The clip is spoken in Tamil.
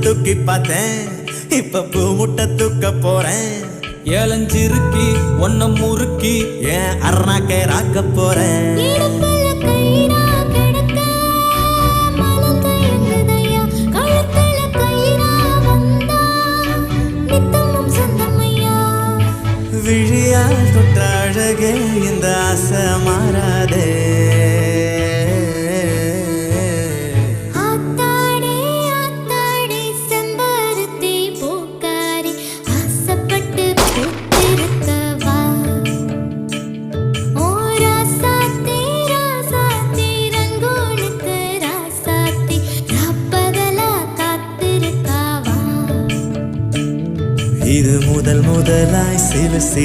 தூக்கி பார்த்தேன், இப்ப பூ முட்டை தூக்க போறேன். ஏலஞ்சிருக்கி ஒன்ன முறுக்கி ஏன் அருணாக்கை ராக்க போறேன். விழியால் தொட்ட அழகே இந்த ஆசை மாறாதே. இது முதலாய் சில